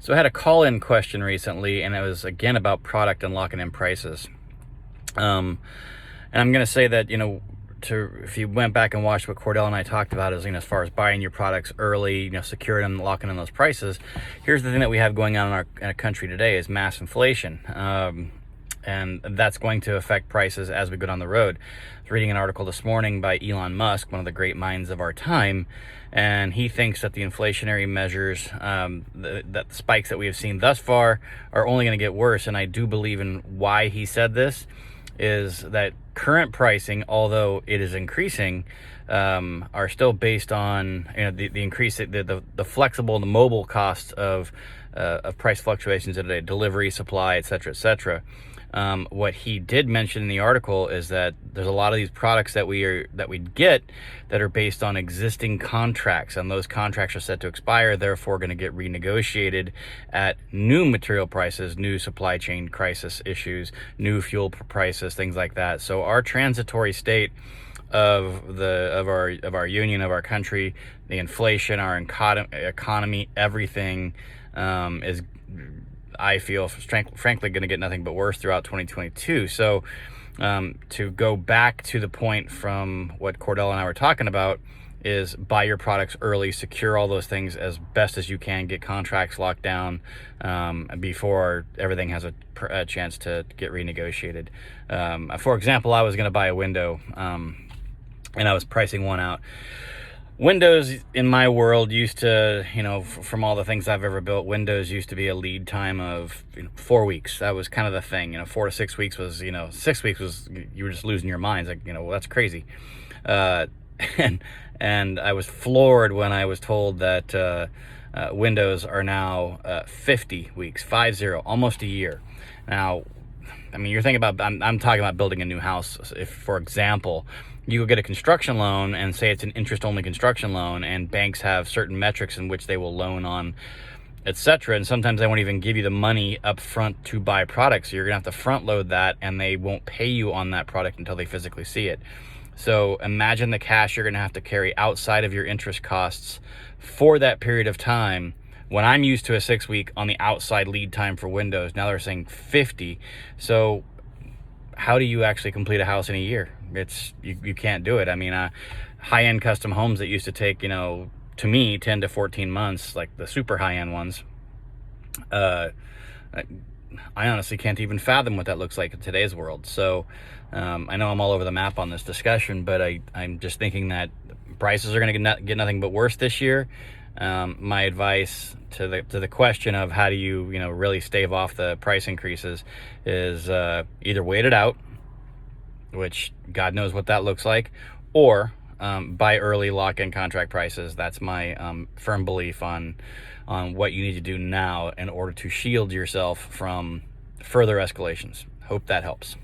So I had a call-in question recently, and it was again about product and locking in prices. And I'm going to say that, if you went back and watched what Cordell and I talked about is, as far as buying your products early, securing them, locking in those prices. Here's the thing that we have going on in our country today is mass inflation. And that's going to affect prices as we go down the road. I was reading an article this morning by Elon Musk, one of the great minds of our time, and he thinks that the inflationary measures, that the spikes that we have seen thus far are only going to get worse. And I do believe in why he said this is that current pricing, although it is increasing, are still based on the increase, the flexible, the mobile costs of price fluctuations today, delivery, supply, et cetera. What he did mention in the article is that there's a lot of these products that we get that are based on existing contracts, and those contracts are set to expire, therefore going to get renegotiated at new material prices, new supply chain crisis issues, new fuel prices, things like that. So our transitory state of our union, of our country, the inflation, our economy, everything is, I feel, frankly, going to get nothing but worse throughout 2022. So to go back to the point from what Cordell and I were talking about is buy your products early, secure all those things as best as you can, get contracts locked down before everything has a chance to get renegotiated. For example, I was going to buy a window and I was pricing one out. Windows in my world used to, from all the things I've ever built, Windows used to be a lead time of 4 weeks. That was kind of the thing. 4 to 6 weeks was, 6 weeks was, you were just losing your minds. Like, well, that's crazy. And I was floored when I was told that Windows are now 50 weeks, 50, almost a year. Now, you're thinking about, I'm talking about building a new house. If, for example, you go get a construction loan and say it's an interest-only construction loan, and banks have certain metrics in which they will loan on, etc. And sometimes they won't even give you the money up front to buy products. So you're going to have to front load that, and they won't pay you on that product until they physically see it. So imagine the cash you're going to have to carry outside of your interest costs for that period of time. When I'm used to a 6 week on the outside lead time for Windows, now they're saying 50. So how do you actually complete a house in a year? You can't do it. High-end custom homes that used to take, to me, 10 to 14 months, like the super high-end ones, I honestly can't even fathom what that looks like in today's world. So I know I'm all over the map on this discussion, but I'm just thinking that prices are going to get nothing but worse this year. My advice to the question of how do you really stave off the price increases is either wait it out, which God knows what that looks like, or buy early, lock in contract prices. That's my firm belief on what you need to do now in order to shield yourself from further escalations. Hope that helps.